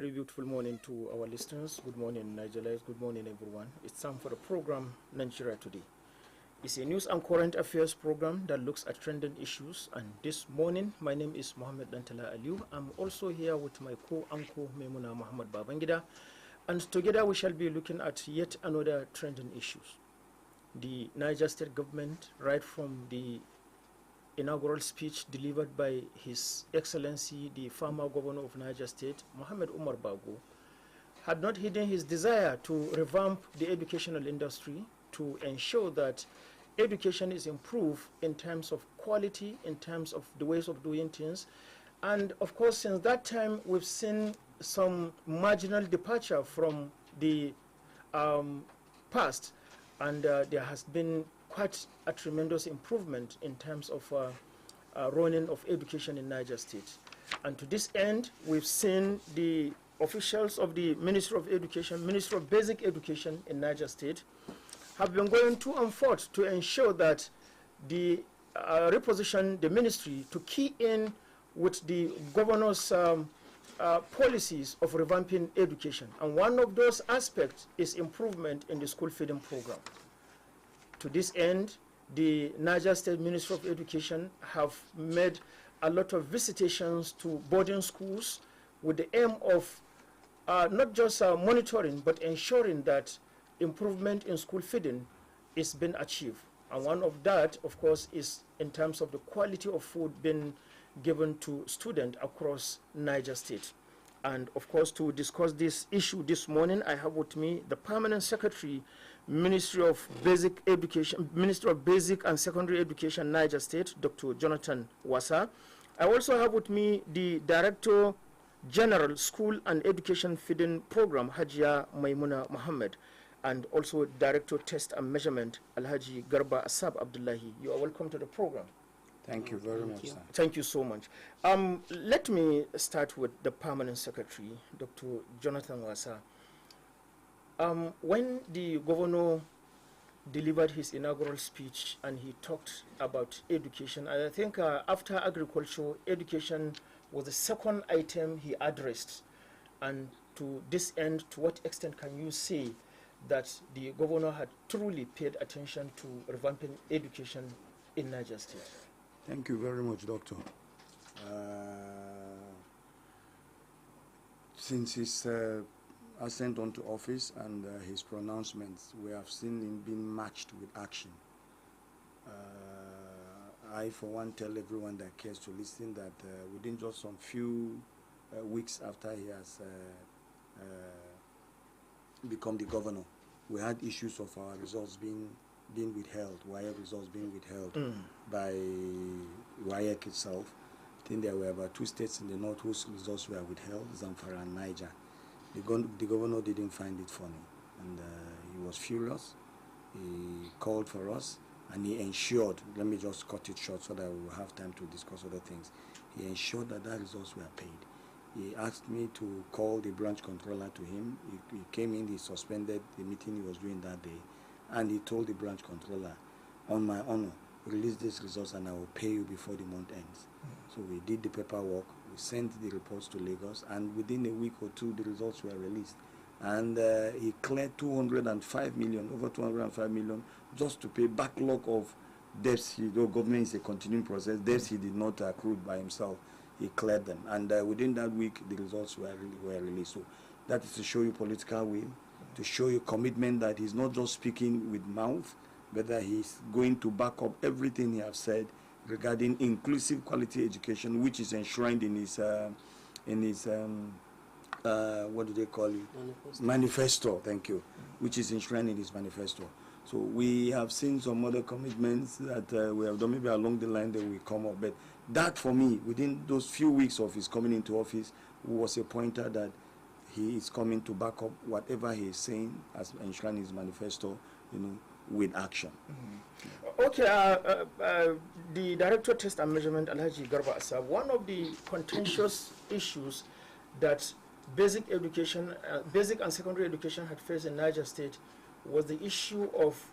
very beautiful morning to our listeners. Good morning, Nigerians. Good morning, everyone. It's time for the program Nigeria Today. It's a news and current affairs program that looks at trending issues. And this morning, my name is Mohammed Dantala Aliu. I'm also here with my co-anchor, Maimuna Muhammad Babangida. And together we shall be looking at yet another trending issues. The Niger State government, right from the inaugural speech delivered by His Excellency, the former governor of Niger State, Mohammed Umar Bago, had not hidden his desire to revamp the educational industry to ensure that education is improved in terms of quality, in terms of the ways of doing things. And of course, since that time, we've seen some marginal departure from the past, and there has been quite a tremendous improvement in terms of running of education in Niger State. And to this end, we've seen the officials of the Ministry of Education, Ministry of Basic Education in Niger State, have been going to and forth to ensure that the reposition the ministry to key in with the governor's policies of revamping education. And one of those aspects is improvement in the school feeding program. To this end, the Niger State Ministry of Education have made a lot of visitations to boarding schools with the aim of not just monitoring, but ensuring that improvement in school feeding is being achieved. And one of that, of course, is in terms of the quality of food being given to students across Niger State. And of course, to discuss this issue this morning, I have with me the Permanent Secretary, Ministry of Basic Education, Ministry of Basic and Secondary Education, Niger State, Dr. Jonathan Wassa. I also have with me the Director General School and Education Feeding Program, Hajia Maimuna Mohammed, and also Director Test and Measurement, Alhaji Garba Asab Abdullahi. You are welcome to the program. Thank you very much, sir. Thank you so much. Let me start with the Permanent Secretary, Dr. Jonathan Wassa. When the governor delivered his inaugural speech and he talked about education, I think after agriculture, education was the second item he addressed. And to this end, to what extent can you say that the governor had truly paid attention to revamping education in Niger State? Thank you very much, Doctor. Since his ascent onto office and his pronouncements, we have seen him being matched with action. I, for one, tell everyone that cares to listen that within just some few weeks after he has become the governor, we had issues of our results being withheld, WIAC results being withheld by WIAC itself. I think there were about 2 states in the north whose results were withheld, Zamfara and Niger. The governor didn't find it funny, and he was furious. He called for us, and he ensured, let me just cut it short so that we will have time to discuss other things. He ensured that results were paid. He asked me to call the branch controller to him. He came in, he suspended the meeting he was doing that day, and he told the branch controller, on my honor, release these results and I will pay you before the month ends. So we did the paperwork, we sent the reports to Lagos, and within a week or two, the results were released. And he cleared 205 million, over 205 million, just to pay backlog of debts. Though government is a continuing process, debts he did not accrue by himself. He cleared them. And within that week, the results were released. So that is to show you political will, to show you commitment that he's not just speaking with mouth, but that he's going to back up everything he has said regarding inclusive quality education, which is enshrined in his what do they call it? Manifesto. Thank you. Which is enshrined in his manifesto. So we have seen some other commitments that we have done, maybe along the line that we come up. But that, for me, within those few weeks of his coming into office, was a pointer that he is coming to back up whatever he is saying as enshrined in his manifesto, with action. Okay, the Director Test and Measurement, Alhaji Garba Asab, one of the contentious issues that basic and secondary education had faced in Niger State was the issue of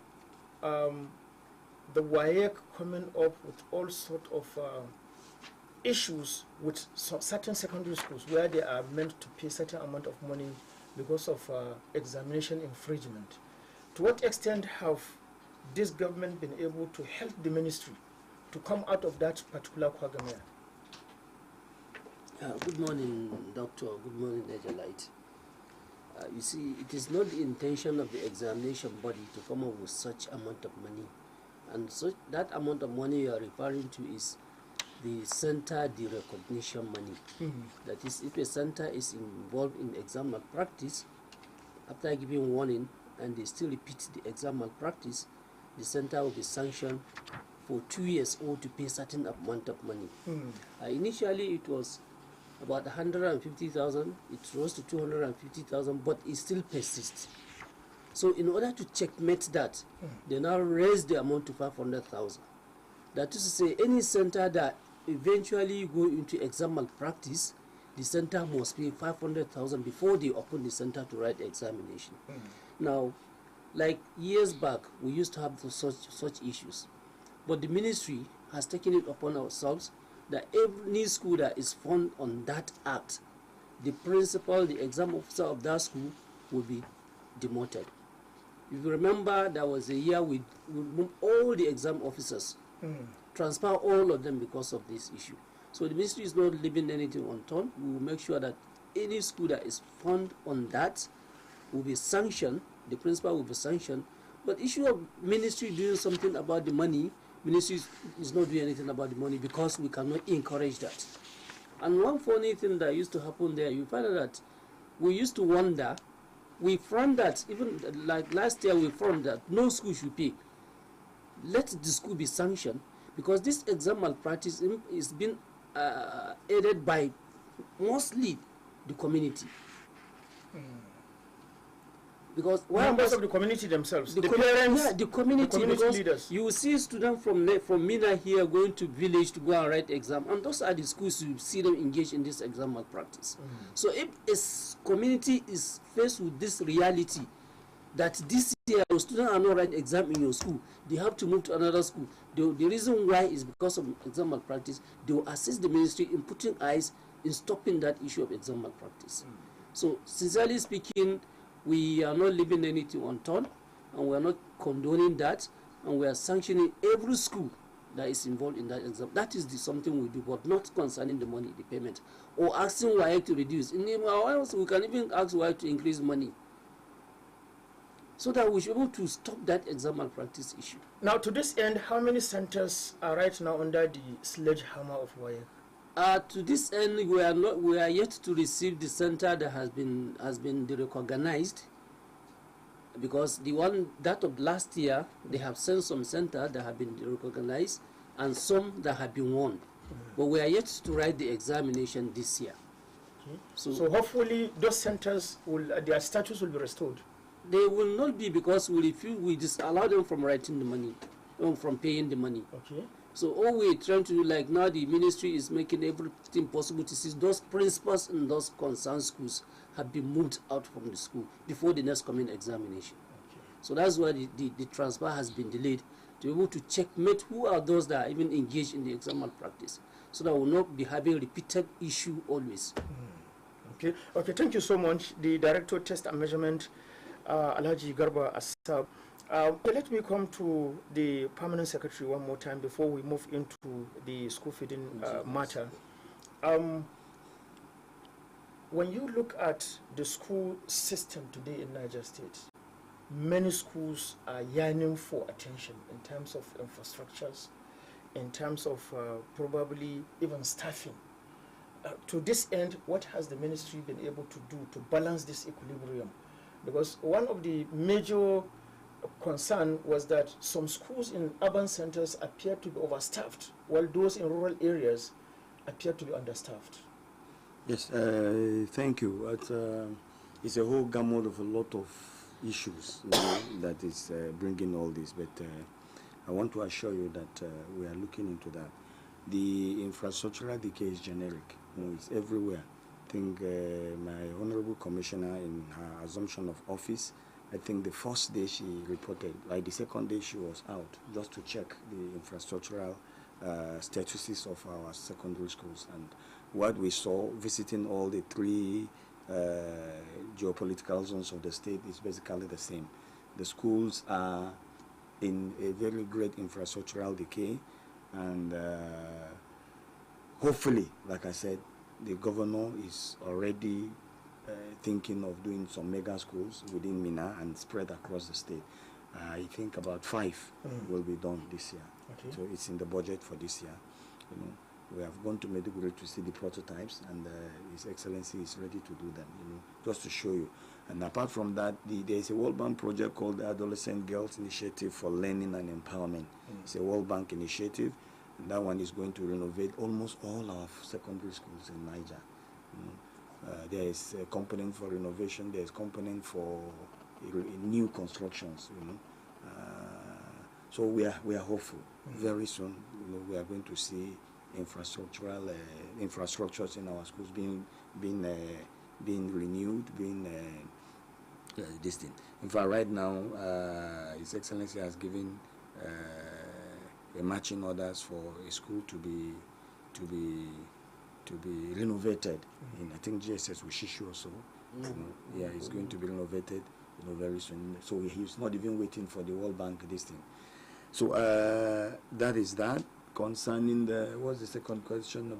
the WIAC coming up with all sorts of issues with certain secondary schools where they are meant to pay certain amount of money because of examination infringement. To what extent have this government been able to help the ministry to come out of that particular quagmire? Good morning, Doctor. Good morning, Nigelite. You see, it is not the intention of the examination body to come up with such amount of money. And so that amount of money you are referring to is the center de-recognition money. Mm-hmm. That is, if a center is involved in exam malpractice, after giving warning and they still repeat the exam malpractice, the center will be sanctioned for 2 years or to pay certain amount of money. Mm-hmm. Initially, it was about 150,000. It rose to 250,000, but it still persists. So in order to checkmate that, they now raise the amount to 500,000. That is to say, any center that eventually go into exam malpractice, the center must pay 500,000 before they open the center to write the examination. Now, like years back, we used to have such issues, but the ministry has taken it upon ourselves that any school that is found on that act, the principal, the exam officer of that school will be demoted. If you remember, there was a year we moved all the exam officers, transfer all of them because of this issue. So the ministry is not leaving anything unturned. We will make sure that any school that is found on that will be sanctioned, the principal will be sanctioned. But issue of ministry doing something about the money, ministry is not doing anything about the money because we cannot encourage that. And one funny thing that used to happen there, you find out that we used to wonder, we found that, even like last year we found that no school should pay. Let the school be sanctioned, because this exam malpractice is being aided by mostly the community. Because members of the community themselves, the parents, the community leaders. You will see students from Mina here going to village to go and write exam, and those are the schools you see them engage in this exam malpractice. So if a community is faced with this reality, that this year your students are not writing exam in your school, they have to move to another school. The reason why is because of exam malpractice. They will assist the ministry in putting eyes in stopping that issue of exam malpractice. So sincerely speaking, we are not leaving anything unturned, and we are not condoning that, and we are sanctioning every school that is involved in that exam. That is something we do, but not concerning the money, the payment, or asking why to reduce. In our house, we can even ask why to increase money, so that we should be able to stop that exam malpractice issue. Now, to this end, how many centers are right now under the sledgehammer of WAEC? To this end, we are yet to receive the center that has been recognized, because the one that of last year, they have sent some center that have been recognized and some that have been won. But we are yet to write the examination this year. So hopefully those centers their status will be restored. They will not be, because we disallow them from writing the money, from paying the money. Okay. So all we're trying to do, like now the ministry is making everything possible to see those principals in those concerned schools have been moved out from the school before the next coming examination. Okay. So that's why the transfer has been delayed, to be able to checkmate who are those that are even engaged in the exam malpractice, so that we'll not be having repeated issue always. Okay, thank you so much. The Director of Test and Measurement, Alhaji Garba Asab. Let me come to the Permanent Secretary one more time before we move into the school feeding matter. When you look at the school system today in Niger State, many schools are yearning for attention in terms of infrastructures, in terms of probably even staffing. To this end, what has the ministry been able to do to balance this equilibrium? Because one of the major concern was that some schools in urban centers appear to be overstaffed, while those in rural areas appear to be understaffed. Yes, thank you. It's a whole gamut of a lot of issues that is bringing all this, but I want to assure you that we are looking into that. The infrastructural decay is generic. It's everywhere. I think my Honorable Commissioner, in her assumption of office, I think the first day she reported, like the second day she was out, just to check the infrastructural statuses of our secondary schools. And what we saw visiting all the three geopolitical zones of the state is basically the same. The schools are in a very great infrastructural decay, and hopefully, like I said, the governor is already thinking of doing some mega schools within Mina and spread across the state. I think about 5 will be done this year. Okay. So it's in the budget for this year. You know, we have gone to Maiduguri to see the prototypes, and His Excellency is ready to do them. You know, just to show you. And apart from that, there is a World Bank project called the Adolescent Girls Initiative for Learning and Empowerment. It's a World Bank initiative, and that one is going to renovate almost all our secondary schools in Niger. You know, there is a component for renovation. There is component for new constructions. You know, so we are hopeful. Very soon, you know, we are going to see infrastructures in our schools being renewed, this thing. In fact, right now, His Excellency has given a matching orders for a school to be renovated in, I think, GSS Wushishi or so. You know, yeah, it's going to be renovated, you know, very soon. So he's not even waiting for the World Bank this thing. So that is that. Concerning what's the second question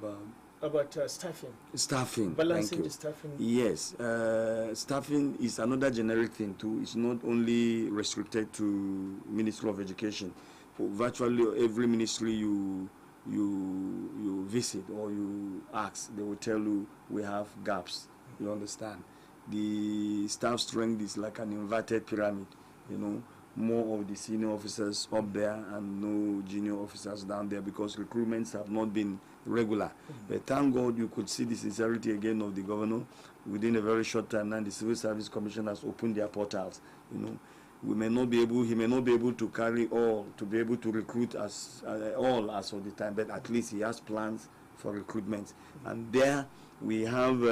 about staffing? Staffing. Balancing the staffing. Yes, staffing is another generic thing too. It's not only restricted to Ministry of Education. For virtually every ministry you visit or you ask, they will tell you we have gaps. You understand? The staff strength is like an inverted pyramid. You know, more of the senior officers up there and no junior officers down there because recruitments have not been regular. But thank God you could see the sincerity again of the governor within a very short time. Now the Civil Service Commission has opened their portals. You know, he may not be able to carry all, to be able to recruit all as of the time, but at least he has plans for recruitment. And there we have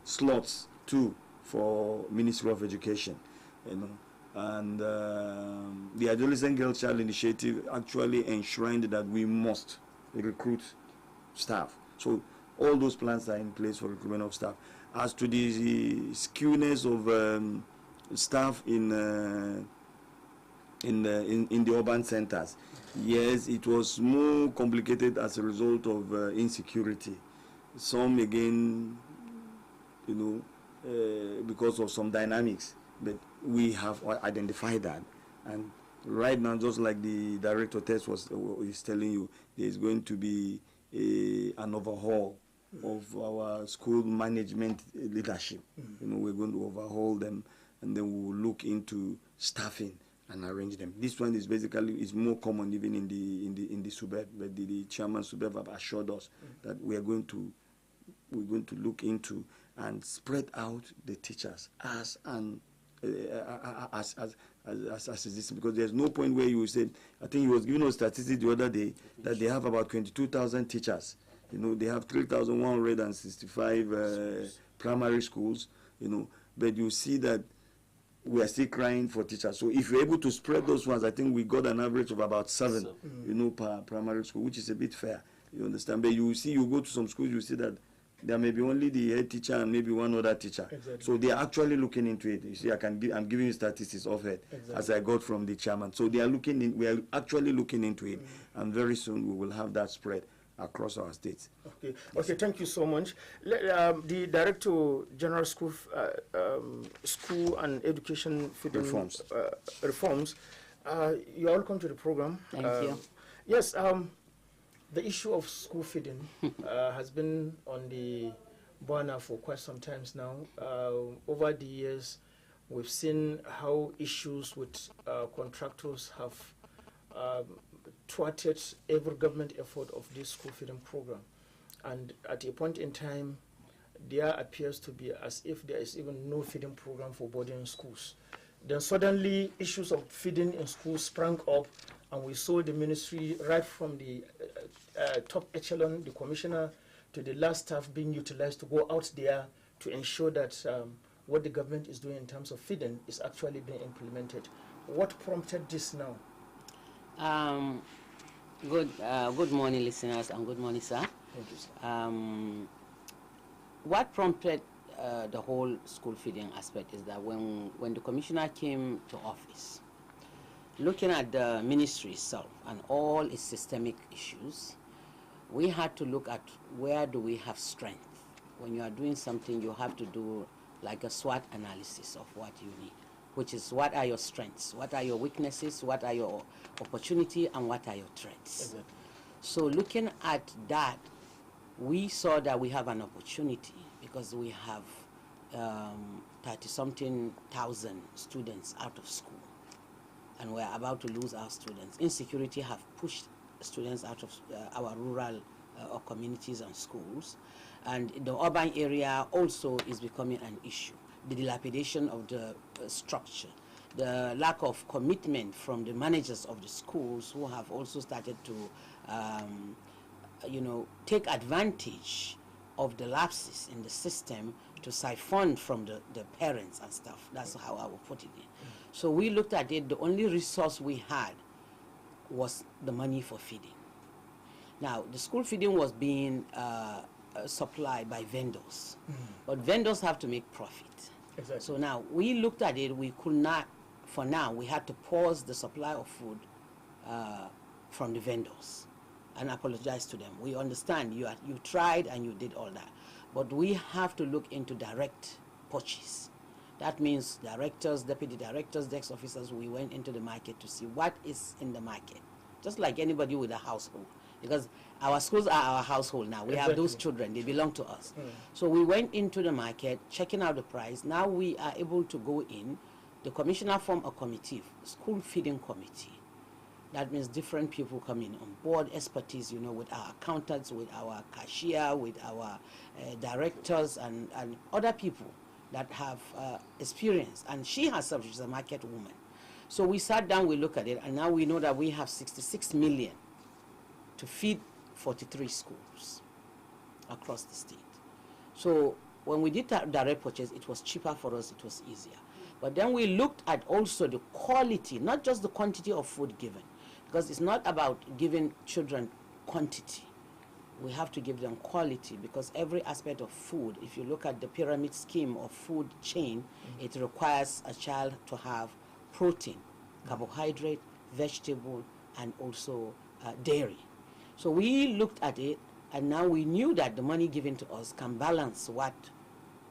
slots too for Ministry of Education. You know. And the Adolescent Girl Child Initiative actually enshrined that we must recruit staff. So all those plans are in place for recruitment of staff. As to the skewness of staff in the urban centers, yes, it was more complicated as a result of insecurity. Some again, you know, because of some dynamics. But we have identified that, and right now, just like the director test is telling you, there is going to be an overhaul of our school management leadership. You know, we're going to overhaul them, and then we will look into staffing and arrange them. This one is basically more common even in the suburb, but the chairman suburb have assured us that we're going to look into and spread out the teachers as this, because there's no point where you said, I think he was giving us statistics the other day that they have about 22,000 teachers. You know, they have 3,165 primary schools. You know, but you see that we are still crying for teachers. So if you're able to spread those ones, I think we got an average of about 7, you know, per primary school, which is a bit fair. You understand? But you see, you go to some schools, you see that there may be only the head teacher and maybe one other teacher. Exactly. So they are actually looking into it. You see, I'm giving you statistics of it as I got from the chairman. So they are we are actually looking into it, and very soon we will have that spread across our states. Okay, okay, thank you so much. The Director General School and Education Reforms. You are welcome to the program. Thank you. Yes. The issue of school feeding has been on the burner for quite some time now. Over the years, we've seen how issues with contractors have thwarted every government effort of this school feeding program. And at a point in time, there appears to be as if there is even no feeding program for boarding schools. Then suddenly, issues of feeding in schools sprang up, and we saw the ministry right from the top echelon, the commissioner, to the last staff being utilized to go out there to ensure that what the government is doing in terms of feeding is actually being implemented. What prompted this now? Good morning, listeners, and good morning, sir. Thank you, sir. What prompted the whole school feeding aspect is that when the commissioner came to office, looking at the ministry itself and all its systemic issues, we had to look at where do we have strength. When you are doing something, you have to do like a SWOT analysis of what you need, which is what are your strengths, what are your weaknesses, what are your opportunity, and what are your threats. Exactly. So looking at that, we saw that we have an opportunity because we have 30-something thousand students out of school, and we're about to lose our students. Insecurity have pushed students out of our rural or communities and schools, and the urban area also is becoming an issue. The dilapidation of the structure, the lack of commitment from the managers of the schools, who have also started to take advantage of the lapses in the system to siphon from the parents and stuff. That's how I would put it in. So we looked at it. The only resource we had was the money for feeding. Now, the school feeding was being supplied by vendors, but vendors have to make profit. Exactly. So now we looked at it. We could not, for now, we had to pause the supply of food from the vendors and apologize to them. We understand you tried and you did all that, but we have to look into direct purchase. That means directors, deputy directors, desk officers. We went into the market to see what is in the market, just like anybody with a household, because our schools are our household now. We have those children, they belong to us. So we went into the market, checking out the price. Now we are able to go in. The commissioner formed a committee, school feeding committee. That means different people coming on board, expertise, with our accountants, with our cashier, with our directors, and other people that have experience. And she herself, she's a market woman. So we sat down, we looked at it, and now we know that we have 66 million to feed 43 schools across the state. So when we did direct purchase, it was cheaper for us, it was easier. But then we looked at also the quality, not just the quantity of food given, because it's not about giving children quantity. We have to give them quality, because every aspect of food, if you look at the pyramid scheme of food chain, it requires a child to have protein, carbohydrate, vegetable, and also dairy. So we looked at it, and now we knew that the money given to us can balance what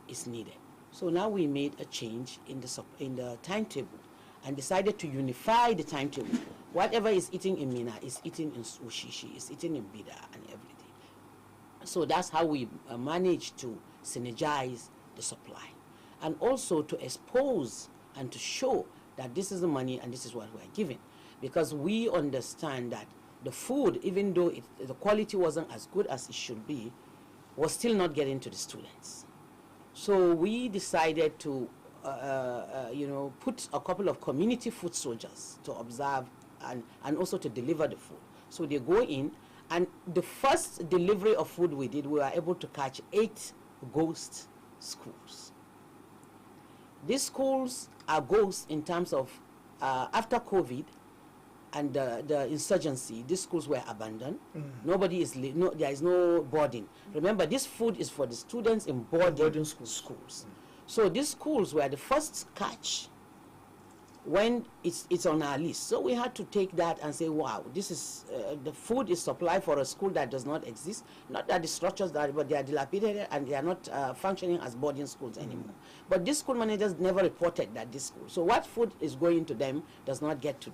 is needed. So now we made a change in the timetable and decided to unify the timetable. Whatever is eating in Mina is eating in Ushishi, is eating in Bida, and everything. So that's how we managed to synergize the supply, and also to expose and to show that this is the money and this is what we're giving, because we understand that the food, even though the quality wasn't as good as it should be, was still not getting to the students. So we decided to put a couple of community food soldiers to observe and also to deliver the food. So they go in, and the first delivery of food we did, we were able to catch 8 ghost schools. These schools are ghosts in terms of after COVID and the insurgency, these schools were abandoned. Nobody is there is no boarding. Remember, this food is for the students in boarding schools. So these schools were the first catch when it's on our list. So we had to take that and say, wow, this is the food is supplied for a school that does not exist. Not that the structures but they are dilapidated and they are not functioning as boarding schools anymore. But these school managers never reported that this school. So what food is going to them does not get to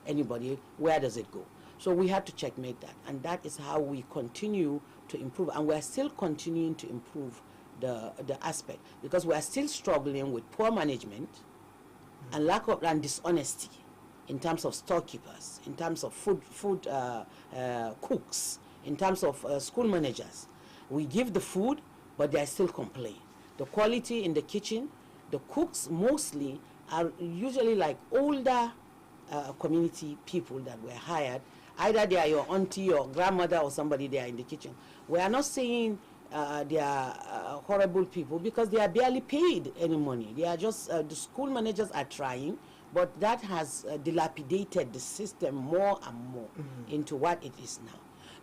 anybody. Where does it go? So we had to checkmate that, and that is how we continue to improve, and we are still continuing to improve the aspect, because we are still struggling with poor management and lack of and dishonesty in terms of storekeepers, in terms of food cooks, in terms of school managers. We give the food, but they still complain. The quality in the kitchen, the cooks mostly are usually like older community people that were hired. Either they are your auntie or grandmother or somebody there in the kitchen. We are not saying they are horrible people, because they are barely paid any money. They are just, the school managers are trying, But that has dilapidated the system more and more into what it is now.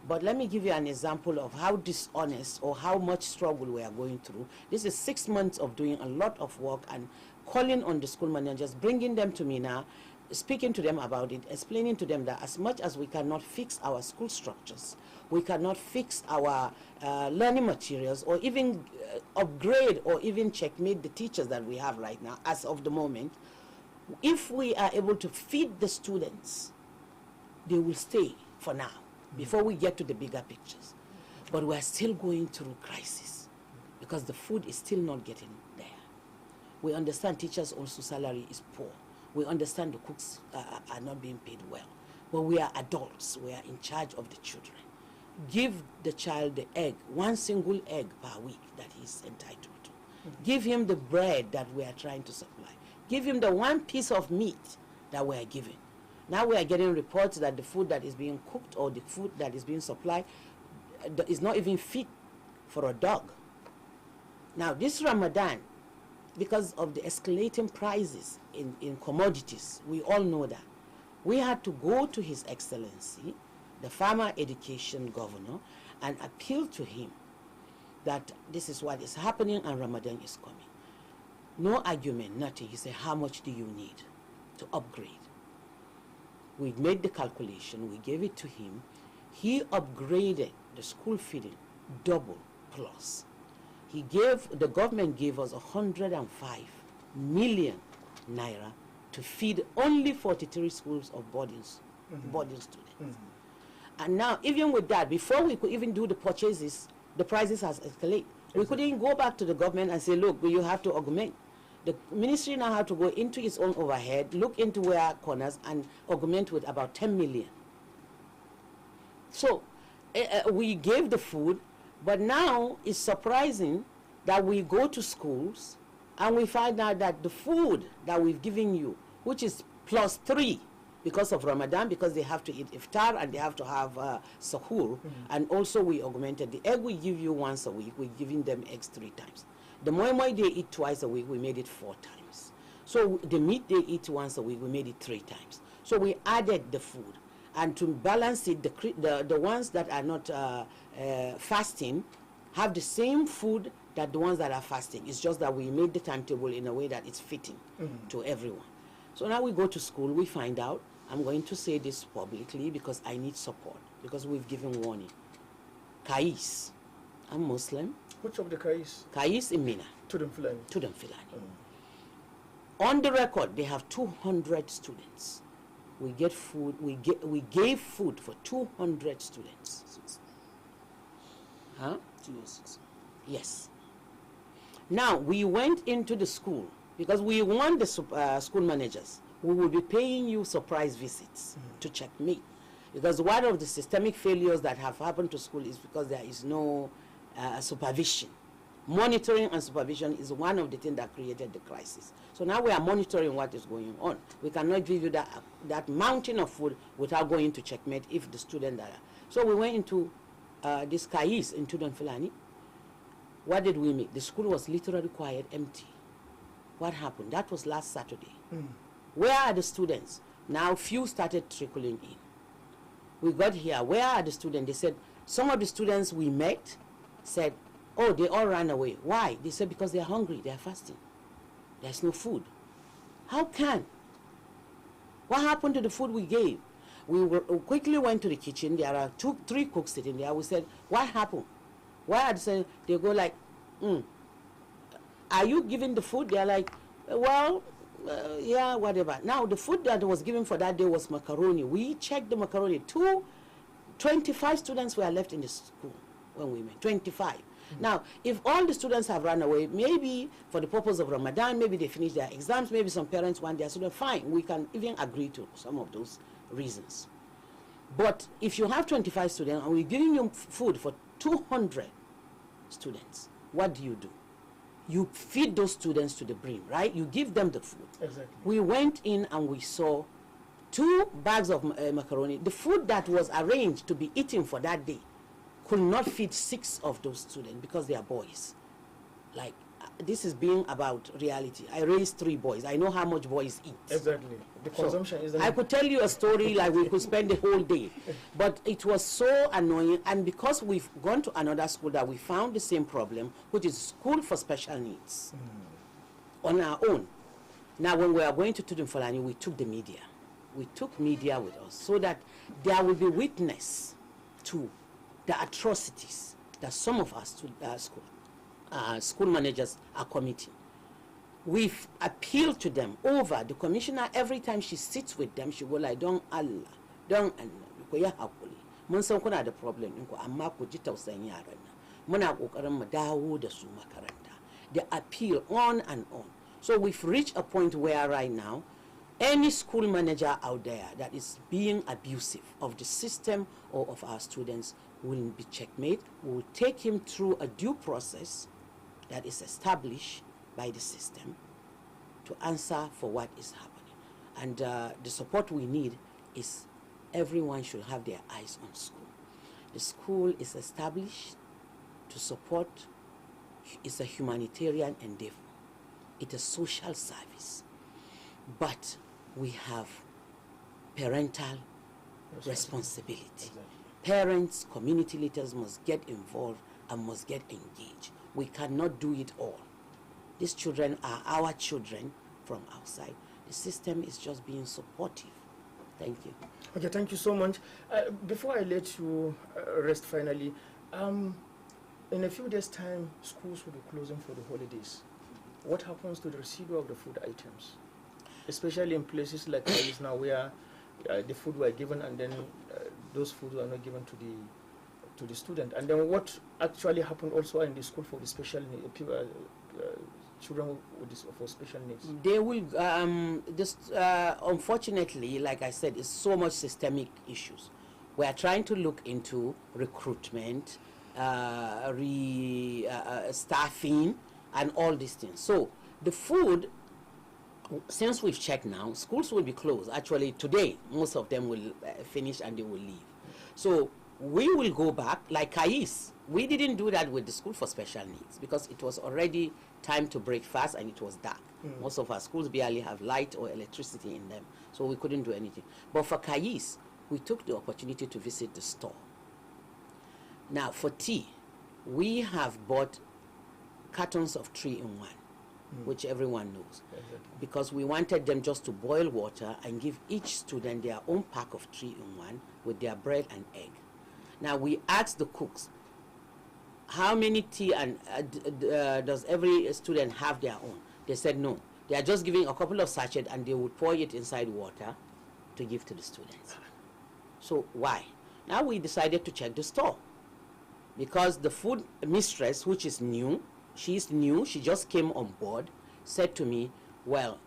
But let me give you an example of how dishonest or how much struggle we are going through. This is 6 months of doing a lot of work and calling on the school managers, bringing them to me now, speaking to them about it, explaining to them that as much as we cannot fix our school structures, we cannot fix our learning materials or even upgrade or even checkmate the teachers that we have right now as of the moment, if we are able to feed the students, they will stay for now before we get to the bigger pictures. But we are still going through crisis because the food is still not getting there. We understand teachers also salary is poor. We understand the cooks are not being paid well. But we are adults. We are in charge of the children. Give the child the egg, one single egg per week that he is entitled to. Give him the bread that we are trying to supply. Give him the one piece of meat that we are giving. Now we are getting reports that the food that is being cooked or the food that is being supplied is not even fit for a dog. Now this Ramadan, because of the escalating prices in commodities, we all know that, we had to go to His Excellency, the Farmer Education Governor, and appeal to him that this is what is happening and Ramadan is coming. No argument, nothing. He said, how much do you need to upgrade? We made the calculation, we gave it to him. He upgraded the school feeding double plus. The government gave us 105 million naira to feed only 43 schools of boarding students. And now, even with that, before we could even do the purchases, the prices has escalated. We couldn't go back to the government and say, look, you have to augment. The ministry now had to go into its own overhead, look into where corners, and augment with about 10 million. So we gave the food, but now it's surprising that we go to schools and we find out that the food that we've given you, which is +3 because of Ramadan, because they have to eat iftar and they have to have sahur, and also we augmented the egg we give you once a week, we're giving them eggs 3 times. The moi moi they eat twice a week, we made it 4 times. So the meat they eat once a week, we made it 3 times. So we added the food. And to balance it, the ones that are not fasting have the same food that the ones that are fasting. It's just that we made the timetable in a way that it's fitting to everyone. So now we go to school, we find out. I'm going to say this publicly because I need support, because we've given warning. Kais, I'm Muslim. Which of the Kais? Kais in Mina. Tudun Filani. Tudun Filani. On the record, they have 200 students. We get food. We gave food for 200 students. Huh? 206. Yes. Now we went into the school because we want the school managers. We will be paying you surprise visits to checkmate, because one of the systemic failures that have happened to school is because there is no supervision. Monitoring and supervision is one of the things that created the crisis. So now we are monitoring what is going on. We cannot give you that mountain of food without going to checkmate if the student are. So we went into this Kais in Tudun Filani. What did we make? The school was literally quiet, empty. What happened? That was last Saturday. Where are the students? Now few started trickling in. We got here. Where are the students? They said, some of the students we met said, oh, they all ran away. Why? They said because they're hungry, they're fasting. There's no food. How can? What happened to the food we gave? We quickly went to the kitchen. There are 3 cooks sitting there. We said, what happened? Why are they saying? They go like, are you giving the food? They're like, well, yeah, whatever. Now, the food that was given for that day was macaroni. We checked the macaroni. 25 students were left in the school when we met. 25. Now, if all the students have run away, maybe for the purpose of Ramadan, maybe they finish their exams, maybe some parents want their students, fine. We can even agree to some of those reasons. But if you have 25 students and we're giving you food for 200 students, what do? You feed those students to the brim, right? You give them the food. Exactly. We went in and we saw 2 bags of macaroni. The food that was arranged to be eaten for that day could not feed 6 of those students because they are boys. like this is being about reality. I raised 3 boys. I know how much boys eat. Exactly. The consumption is. I could tell you a story like we could spend the whole day, but it was so annoying. And because we've gone to another school, that we found the same problem, which is school for special needs, on our own. Now, when we were going to Tudun Falani, we took the media. We took media with us so that there will be witness to the atrocities that some of our school managers are committing. We've appealed to them over. The commissioner, every time she sits with them, she go like, don't Allah, don't Allah, ko ya hakuri. Mun san kuna da problem ɗinku, amma ku ji tausayin yaran nan. Muna ƙoƙarin mu dawo da su makaranta. They appeal on and on. So we've reached a point where right now, any school manager out there that is being abusive of the system or of our students will be checkmate. We will take him through a due process that is established by the system to answer for what is happening. And the support we need is everyone should have their eyes on school. The school is established to support. It's a humanitarian endeavor. It's a social service. But we have parental responsibility. Exactly. Parents, community leaders must get involved and must get engaged. We cannot do it all. These children are our children from outside. The system is just being supportive. Thank you. Okay, thank you so much. Before I let you rest finally, in a few days' time, schools will be closing for the holidays. What happens to the residue of the food items? Especially in places like this now where the food were given and then those foods were not given to the student. And then what actually happened also in the school for the special needs, children for special needs? They will, unfortunately, like I said, it's so much systemic issues. We are trying to look into recruitment, staffing, and all these things. So the food, since we've checked now, schools will be closed. Actually, today, most of them will finish and they will leave. So we will go back, like Kais. We didn't do that with the school for special needs because it was already time to break fast and it was dark. Most of our schools barely have light or electricity in them, so we couldn't do anything. But for Kais, we took the opportunity to visit the store. Now, for tea, we have bought cartons of 3-in-1, which everyone knows, because we wanted them just to boil water and give each student their own pack of 3-in-1 with their bread and egg. Now, we asked the cooks, how many tea and does every student have their own? They said no. They are just giving a couple of sachets and they would pour it inside water to give to the students. So why? Now we decided to check the store because the food mistress, which is new, she's new, she just came on board, said to me, well,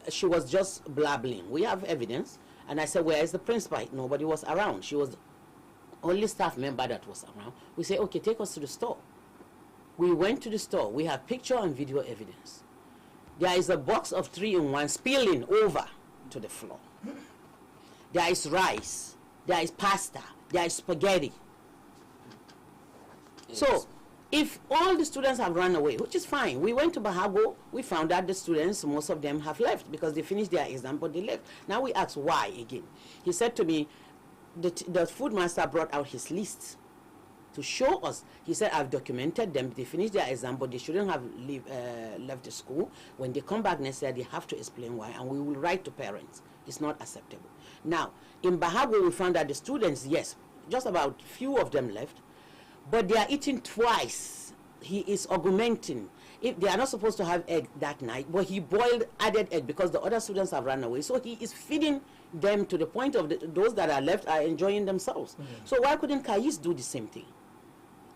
she was just blabbling. We have evidence. And I said, where is the principal? Nobody was around. She was the only staff member that was around. We said, okay, take us to the store. We went to the store. We have picture and video evidence. There is a box of 3-in-1 spilling over to the floor. There is rice. There is pasta. There is spaghetti. Yes. So, if all the students have run away, which is fine, we went to Bahago, we found out the students, most of them have left because they finished their exam, but they left. Now we asked why again. He said to me, the food master brought out his list to show us. He said, I've documented them. They finished their exam, but they shouldn't have left the school. When they come back next year, they have to explain why, and we will write to parents. It's not acceptable. Now, in Bahago, we found that the students, yes, just about few of them left, but they are eating twice. He is augmenting. If they are not supposed to have egg that night, but he boiled added egg because the other students have run away. So he is feeding them to the point of those that are left are enjoying themselves. So why couldn't Kais do the same thing?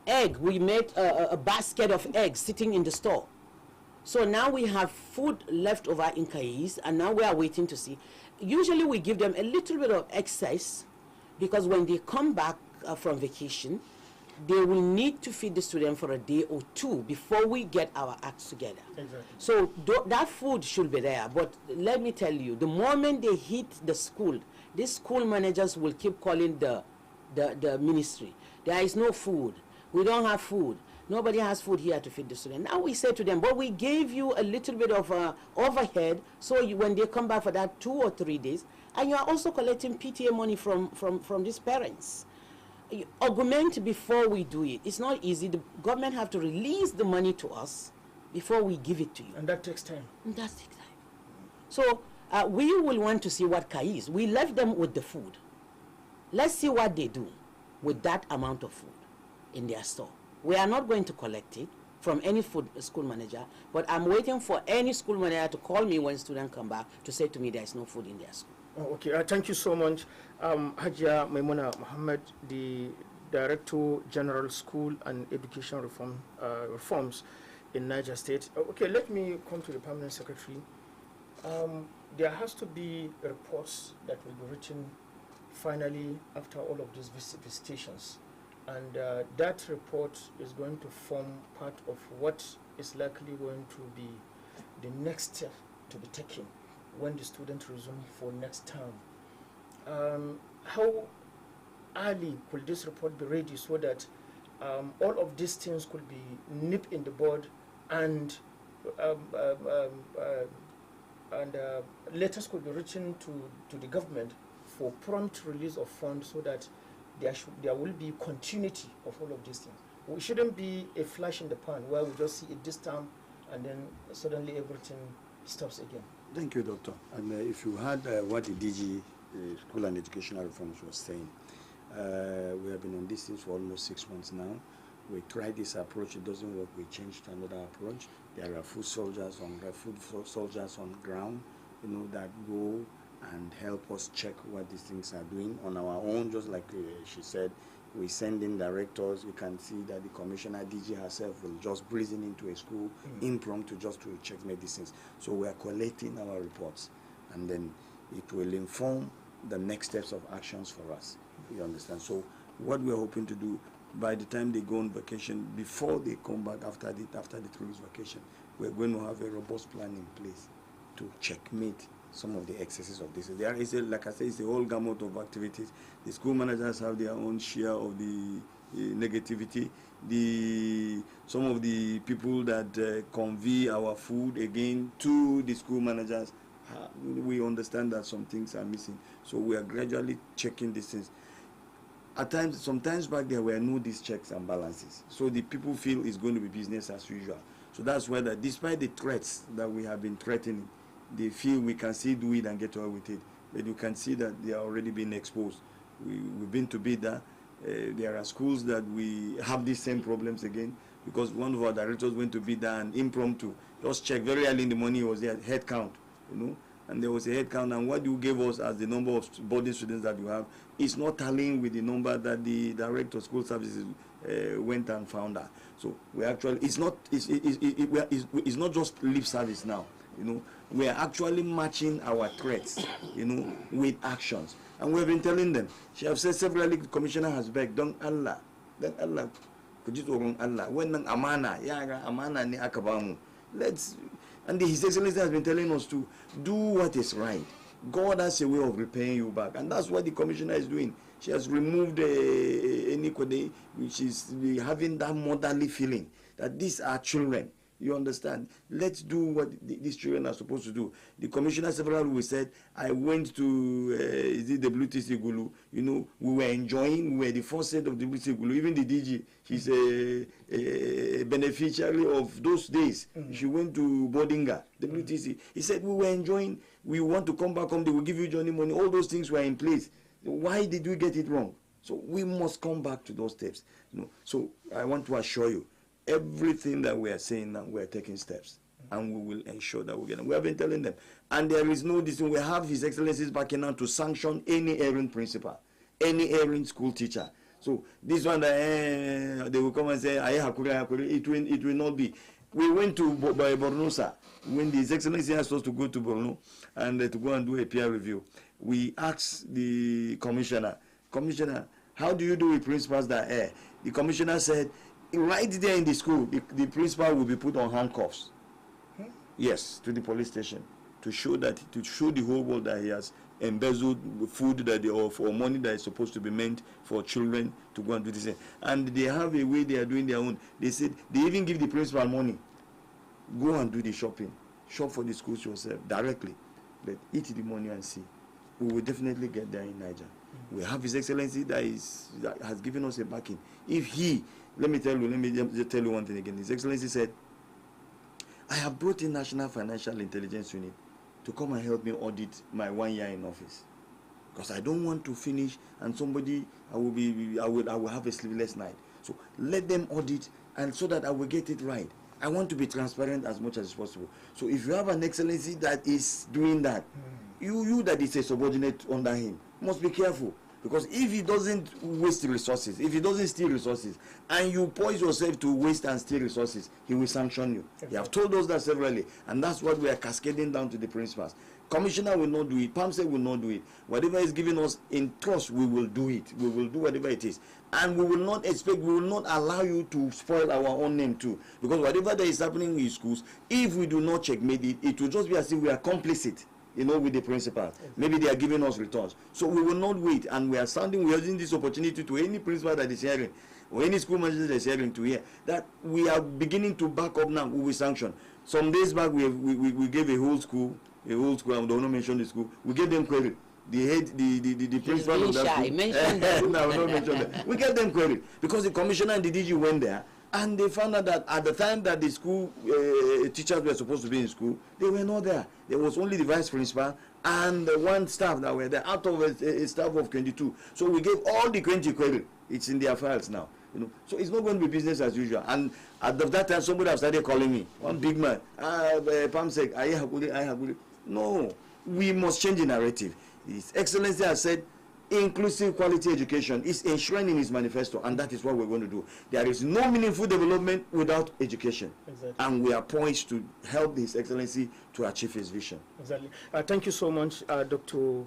Egg, we made a basket of eggs sitting in the store. So now we have food left over in Kais, and now we are waiting to see. Usually we give them a little bit of excess because when they come back from vacation, they will need to feed the student for a day or two before we get our acts together. Exactly. So that food should be there. But let me tell you, the moment they hit the school, these school managers will keep calling the ministry. There is no food. We don't have food. Nobody has food here to feed the student. Now we say to them, but we gave you a little bit of overhead, so when they come back for that 2 or 3 days, and you are also collecting PTA money from these parents. You augment before we do it. It's not easy. The government have to release the money to us before we give it to you. And that takes time. And that takes time. So we will want to see what CAI is. We left them with the food. Let's see what they do with that amount of food in their store. We are not going to collect it from any school manager, but I'm waiting for any school manager to call me when students come back to say to me there is no food in their school. Oh, okay, thank you so much. Hajia Maimuna Mohammed, the Director General School and Education Reforms in Niger State. Okay, let me come to the Permanent Secretary. There has to be reports that will be written finally after all of these visitations. And that report is going to form part of what is likely going to be the next step to be taken when the students resume for next term. How early could this report be ready so that all of these things could be nipped in the bud and letters could be written to the government for prompt release of funds so that there will be continuity of all of these things? We shouldn't be a flash in the pan where we just see it this time and then suddenly everything stops again. Thank you, Doctor. And if you heard what the DG, School and Educational Reforms, was saying, we have been on this thing for almost 6 months now. We tried this approach, it doesn't work, we changed to another approach. There are food soldiers on ground, that go and help us check what these things are doing on our own. Just like she said, we send in directors. You can see that the commissioner, DG herself, will just breeze into a school impromptu just to check medicines. So we are collecting our reports, and then it will inform the next steps of actions for us. You understand? So what we're hoping to do, by the time they go on vacation, before they come back after the 3 weeks vacation, we're going to have a robust plan in place to checkmate some of the excesses of this. There is, like I said, it's a whole gamut of activities. The school managers have their own share of the negativity. Some of the people that convey our food again to the school managers, we understand that some things are missing. So we are gradually checking these things. At times, sometimes back there were no these checks and balances. So the people feel it's going to be business as usual. So that's why that despite the threats that we have been threatening, they feel we can still do it and get away with it. But you can see that they are already being exposed. We've been to Bida. There are schools that we have these same problems again, because one of our directors went to Bida and impromptu, just check very early in the morning, was there head count, and there was a head count, and what you gave us as the number of boarding students that you have is not tallying with the number that the director of school services went and found out. So we actually, it's not just lip service now. We are actually matching our threats, with actions. And we have been telling them. She has said severally, the commissioner has begged, don't Allah, could you talk Allah? When amana, amana ni akabamu. And His Excellency has been telling us to do what is right. God has a way of repaying you back, and that's what the commissioner is doing. She has removed iniquity, which is having that motherly feeling that these are children. You understand? Let's do what these children are supposed to do. The commissioner several said, I went to the WTC Gulu. We were enjoying. We were the first set of WTC Gulu. Even the DG, she's a beneficiary of those days. She went to Bodinga, WTC. He said, we were enjoying. We want to come back home. They will give you journey money. All those things were in place. Why did we get it wrong? So we must come back to those steps. So I want to assure you, everything that we are saying now, we are taking steps, and we will ensure that we get them. We have been telling them, and there is no decision. We have His Excellency's backing now to sanction any erring principal, any erring school teacher. So this one, they will come and say, it will not be. We went to Borno, sir, when His Excellency asked us to go to Borno and to go and do a peer review. We asked the commissioner, how do you do with principals that err? The commissioner said, right there in the school, the principal will be put on handcuffs. Yes, to the police station, to show the whole world that he has embezzled food that they or for money that is supposed to be meant for children to go and do this. And they have a way they are doing their own. They said they even give the principal money. Go and do the shopping. Shop for the schools yourself directly. But eat the money and see. We will definitely get there in Niger. We have His Excellency that has given us a backing. If he, let me tell you one thing again. His Excellency said, I have brought in National Financial Intelligence Unit to come and help me audit my 1 year in office, because I don't want to finish and I will have a sleepless night. So let them audit, and so that I will get it right. I want to be transparent as much as possible. So if you have an Excellency that is doing that, you that is a subordinate under him must be careful. Because if he doesn't waste resources, if he doesn't steal resources, and you poise yourself to waste and steal resources, he will sanction you. Okay. He have told us that severally, and that's what we are cascading down to the principals. Commissioner will not do it. PAMSEC will not do it. Whatever is given us in trust, we will do it. We will do whatever it is. And we will not allow you to spoil our own name too. Because whatever that is happening in schools, if we do not checkmate it, it will just be as if we are complicit, with the principal. Maybe they are giving us returns. So we will not wait, and we are using this opportunity to any principal that is hearing, or any school manager that is hearing, to hear that we are beginning to back up now. We will sanction. Some days back, we gave a whole school, I don't want to mention the school, we gave them query. The principal of that school. No, I will not mention that. We gave them query because the commissioner and the DG went there, and they found out that at the time that the school teachers were supposed to be in school, they were not there. There was only the vice principal and one staff that were there out of a staff of 22. So we gave all the 20 query. It's in their files now. So it's not going to be business as usual. And at that time, somebody have started calling me, one big man, PAMSEC, I have. No, we must change the narrative. His Excellency has said inclusive quality education is enshrined in his manifesto, and that is what we're going to do. There is no meaningful development without education. Exactly. And we are poised to help His Excellency to achieve his vision. Exactly. Thank you so much, Dr.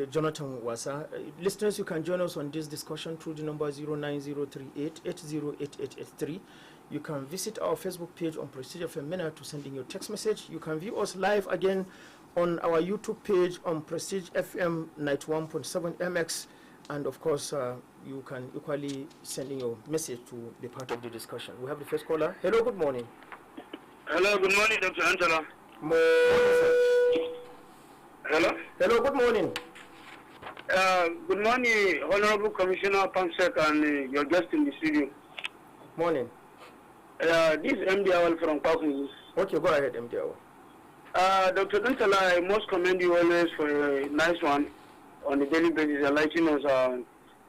Jonathan Wasa. Listeners, you can join us on this discussion through the number 09038808883. You can visit our Facebook page on Prestigefm to send in your text message. You can view us live again on our YouTube page on Prestigefm91.7mx, and of course you can equally send in your message to be part of the discussion. We have the first caller. Hello, good morning. Hello, good morning, Dr. Angela. Hello? Hello, good morning. Good morning, Honorable Commissioner PAMSEC and your guest in the studio. Morning. This is MD Awal from Kwaku. Okay, go ahead, MD Awal. Dr. Dantala, I must commend you always for a nice one on a daily basis, enlightening us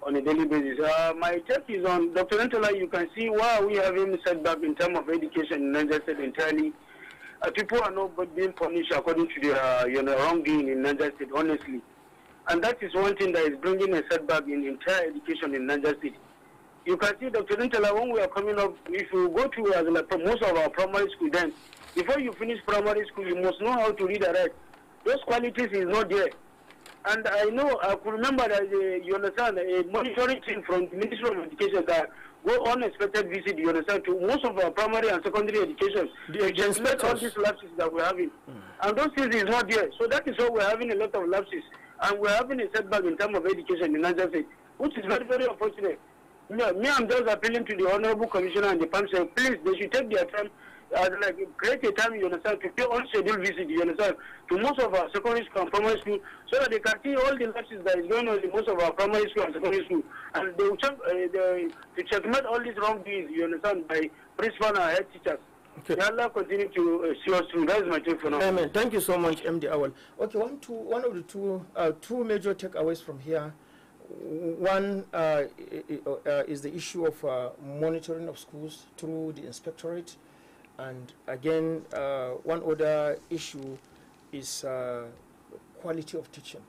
on a daily basis. My take is on Dr. Dantala. You can see why we have him setback in terms of education in Niger State entirely. People are not being punished according to their wrongdoing in Niger State, honestly. And that is one thing that is bringing a setback in entire education in Niger State. You can see, Dr. Dantala, when we are coming up, if you go to most of our primary school, then before you finish primary school, you must know how to read and write. Those qualities is not there. And I could remember that, you understand, a monitoring team from the Ministry of Education that go unexpected visit, you understand, to most of our primary and secondary education. To just all these lapses that we're having. And those things is not there. So that is why we're having a lot of lapses. And we're having a setback in terms of education in Niger State, which is very, very unfortunate. I'm just appealing to the Honorable Commissioner and the PAMSEC, please, they should take their time, create a time, you understand, to pay unscheduled visit, you understand, to most of our secondary school and primary school, so that they can see all the lapses that is going on in most of our primary school and secondary school, and they will to checkmate all these wrongdoings, you understand, by principal and head teachers. Okay. May Allah continue to see us through. That is my take for now. Amen. Thank you so much, MD Awal. Okay, one of the two major takeaways from here. One is the issue of monitoring of schools through the inspectorate, and again, one other issue is quality of teaching.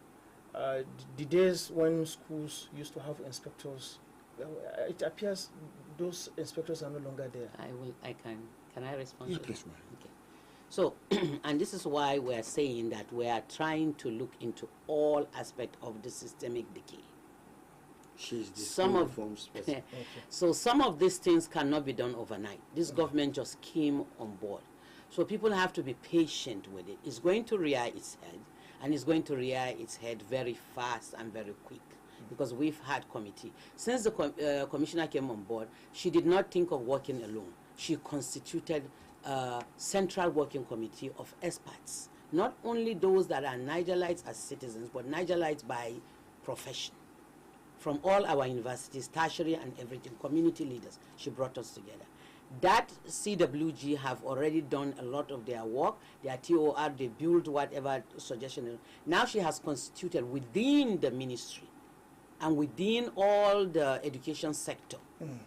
The days when schools used to have inspectors, it appears those inspectors are no longer there. Can I respond? Yeah, please, ma'am. Okay. So, and this is why we are saying that we are trying to look into all aspects of the systemic decay. So some of these things cannot be done overnight. This government just came on board. So people have to be patient with it. It's going to rear its head. and it's going to rear its head very fast and very quick. Because we've had committee. Since the commissioner came on board, she did not think of working alone. She constituted a central working committee of experts, not only those that are Nigerites as citizens, but Nigerites by profession. From all our universities, tertiary and everything, community leaders, she brought us together. That CWG have already done a lot of their work, their TOR, they build whatever suggestion. Now she has constituted within the ministry and within all the education sector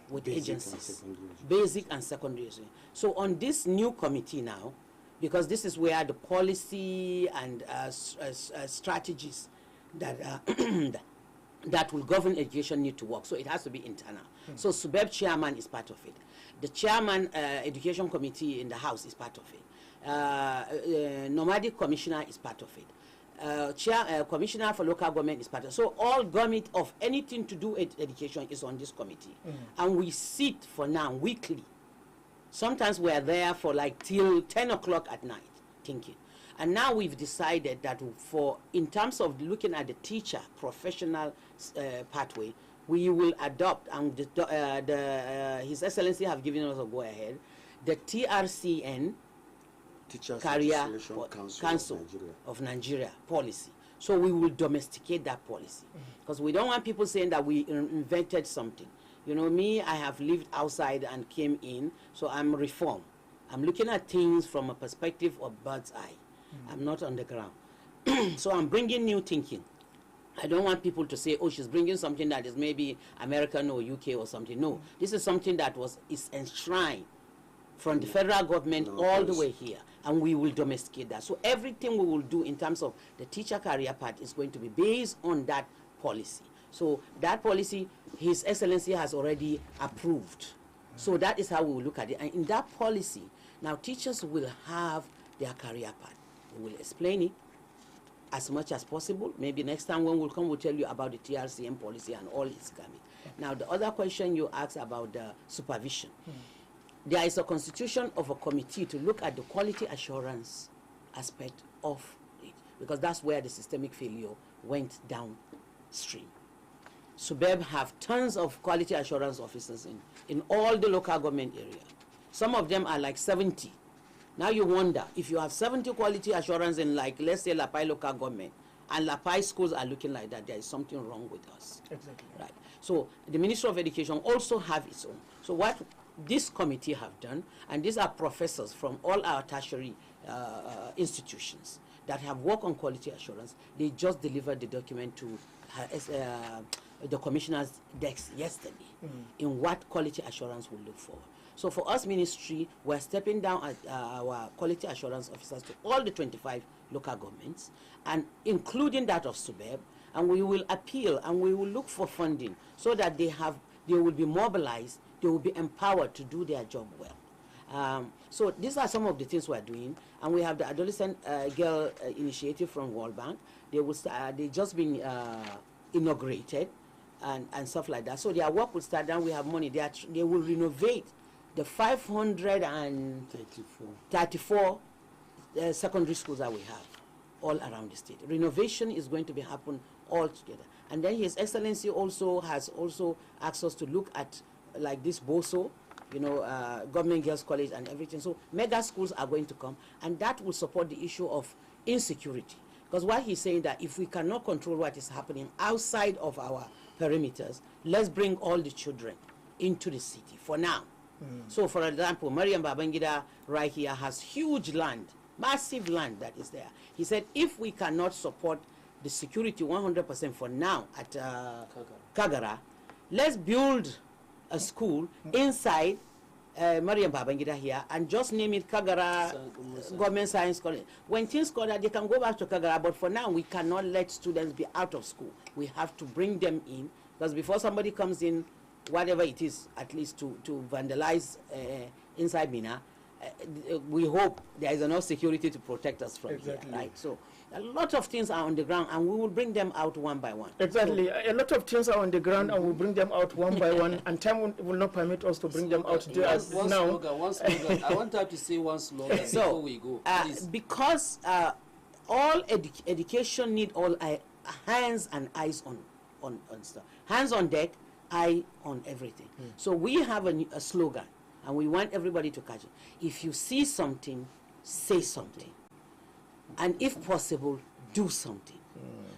with Basic agencies, and basic and secondary. So on this new committee now, because this is where the policy and strategies that that will govern education need to work. So it has to be internal. So SUBEB chairman is part of it. The chairman education committee in the house is part of it. Nomadic commissioner is part of it. Commissioner for local government is part of it. So all government of anything to do with education is on this committee. And we sit for now weekly. Sometimes we are there for like till 10 o'clock at night thinking. And now we've decided that in terms of looking at the teacher professional pathway, we will adopt, and His Excellency have given us a go-ahead, the TRCN, Teachers Career Council of Nigeria policy. So we will domesticate that policy. Because we don't want people saying that we invented something. You know, me, I have lived outside and came in, so I'm reformed. I'm looking at things from a perspective of bird's eye. I'm not on the ground. So I'm bringing new thinking. I don't want people to say, oh, she's bringing something that is maybe American or UK or something. No, this is something that is enshrined from the federal government all the way here, and we will domesticate that. So everything we will do in terms of the teacher career path is going to be based on that policy. So that policy, His Excellency has already approved. So that is how we will look at it. And in that policy, now teachers will have their career path. We will explain it as much as possible. Maybe next time when we'll come, we'll tell you about the TRCM policy and all its gamut. Now, the other question you asked about the supervision. There is a constitution of a committee to look at the quality assurance aspect of it, because that's where the systemic failure went downstream. SUBEB have tons of quality assurance officers in all the local government area. Some of them are like 70. Now you wonder, if you have 70 quality assurance in, like, let's say Lapai local government, and Lapai schools are looking like that, there is something wrong with us. Exactly. Right. So the Ministry of Education also have its own. So what this committee have done, and these are professors from all our tertiary institutions that have worked on quality assurance, they just delivered the document to the commissioner's desk yesterday in what quality assurance will look for. So for us ministry, we're stepping down at our quality assurance officers to all the 25 local governments, and including that of SUBEB, and we will appeal and we will look for funding so that they will be mobilized, they will be empowered to do their job well. So these are some of the things we're doing, and we have the adolescent girl initiative from World Bank. They just been inaugurated and stuff like that. So their work will start down. We have money. They will renovate the 534 secondary schools that we have all around the state. Renovation is going to be happen all together. And then His Excellency has asked us to look at, like, this BOSO, you know, Government Girls College and everything. So mega schools are going to come, and that will support the issue of insecurity. Because what he's saying that if we cannot control what is happening outside of our perimeters, let's bring all the children into the city for now. So, for example, Mariam Babangida right here has huge land, massive land that is there. He said if we cannot support the security 100% for now at Kagara, let's build a school inside Mariam Babangida here and just name it Kagara Government Science College. When things go that, they can go back to Kagara, but for now we cannot let students be out of school. We have to bring them in, because before somebody comes in, whatever it is, at least to vandalize inside Mina, we hope there is enough security to protect us from here, right? So a lot of things are on the ground, and we will bring them out one by one. Exactly. So, a lot of things are on the ground, and we'll bring them out one by one, and time will not permit us to bring them out there now. One slogan. I want her to say one slogan before we go. Because all education need all hands and eyes on stuff. Hands on deck, eye on everything. So we have a slogan, and we want everybody to catch it. If you see something, say something. And if possible, do something.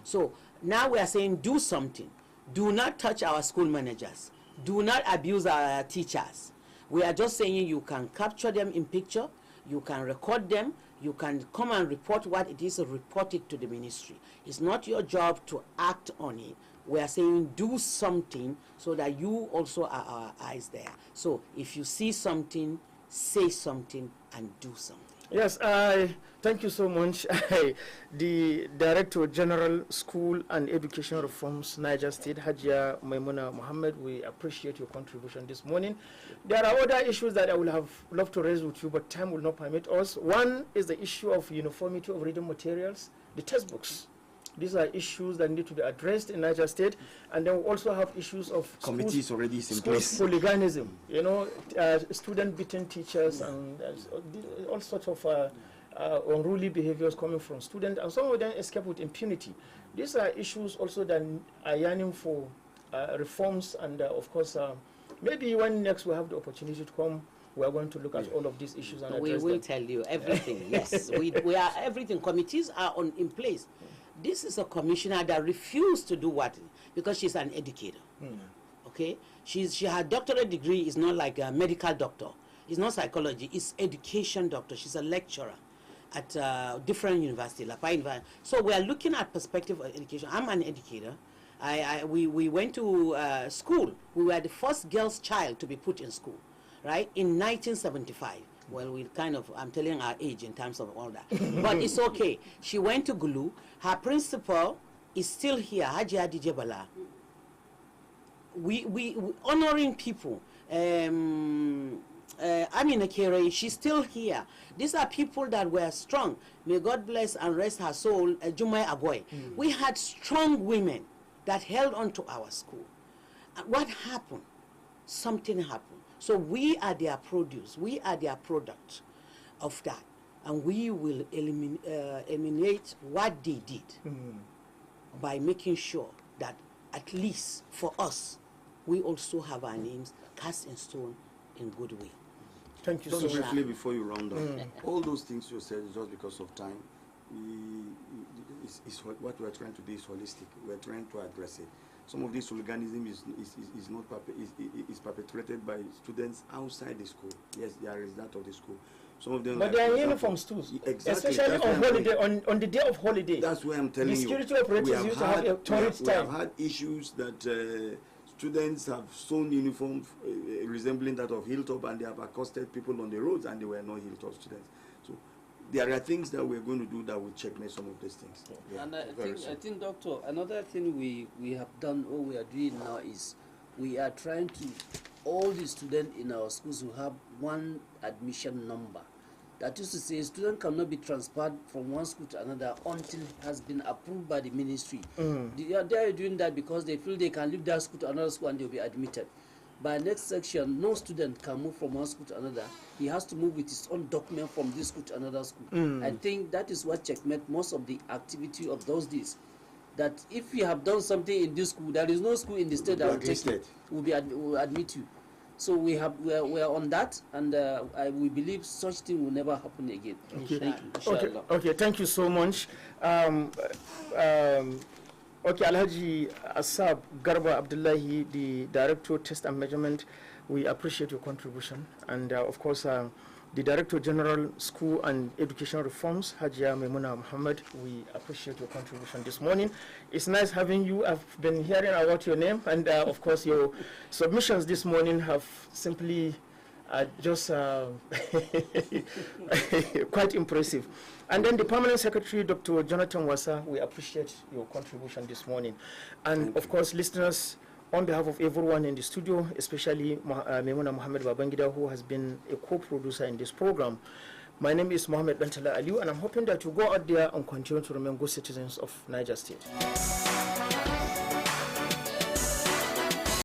So now we are saying do something. Do not touch our school managers. Do not abuse our teachers. We are just saying you can capture them in picture, you can record them, you can come and report what it is, report it to the ministry. It's not your job to act on it. We are saying do something so that you also are our eyes there. So if you see something, say something and do something. Yes, thank you so much. The Director General School and Education Reforms, Niger State, Hajia Maimuna Mohammed, we appreciate your contribution this morning. There are other issues that I would have loved to raise with you, but time will not permit us. One is the issue of uniformity of reading materials, the textbooks. These are issues that need to be addressed in Niger State, and then we also have issues of committees already in place. Hooliganism, you know, student beating teachers, and all sorts of unruly behaviors coming from students, and some of them escape with impunity. These are issues also that are yearning for reforms, and of course, maybe when next we have the opportunity to come, we are going to look at all of these issues and address them. We will tell you everything. Yes, we are everything. Committees are in place. This is a commissioner that refused to do what, because she's an educator. Okay, she her doctorate degree is not like a medical doctor. It's not psychology. It's education doctor. She's a lecturer at different university, So we are looking at perspective of education. I'm an educator. We went to school. We were the first girl's child to be put in school, right, in 1975. Well, we kind of, I'm telling our age in terms of all that. But it's okay. She went to Gulu. Her principal is still here, Hajia Dijebala. We honoring people. Amina Kere, she's still here. These are people that were strong. May God bless and rest her soul, Jumai Agoy. We had strong women that held on to our school. And what happened? Something happened. So we are their produce, we are their product of that, and we will eliminate what they did by making sure that at least for us, we also have our names cast in stone in good way. Thank you so much. Briefly before you round up, all those things you said is just because of time. What we're trying to do is holistic. We're trying to address it. Some of this hooliganism is perpetrated by students outside the school. Yes, they are residents of the school. Some of them, but they are in uniforms too. Exactly. Especially on holiday, on the day of holiday. That's why I'm telling you. The security operators used to have a torrid time. We have had issues that students have sewn uniforms resembling that of Hilltop, and they have accosted people on the roads, and they were not Hilltop students. So there are things that we're going to do that will checkmate some of these things. Yeah. And I think, Doctor, another thing we have done, or we are doing now, is we are trying to, all the students in our schools who have one admission number. That is to say, a student cannot be transferred from one school to another until it has been approved by the ministry. They are doing that because they feel they can leave that school to another school and they'll be admitted. By next section, no student can move from one school to another. He has to move with his own document from this school to another school. I think that is what checkmate most of the activity of those days. That if you have done something in this school, there is no school in the state that will take you, will admit you. So we are on that, and we believe such thing will never happen again. Okay, thank you so much. Okay, Alhaji Asab Garba Abdullahi, the Director Test and Measurement, we appreciate your contribution. And of course, the Director General School and Education Reforms, Hajia Maimuna Mohammed, we appreciate your contribution this morning. It's nice having you. I've been hearing about your name, and of course, your submissions this morning have simply just quite impressive. And then the Permanent Secretary, Dr. Jonathan Wasa, we appreciate your contribution this morning. And of course, listeners, on behalf of everyone in the studio, especially Maimuna Mohammed Babangida, who has been a co-producer in this program, my name is Mohammed Bantala Aliu, and I'm hoping that you go out there and continue to remain good citizens of Niger State.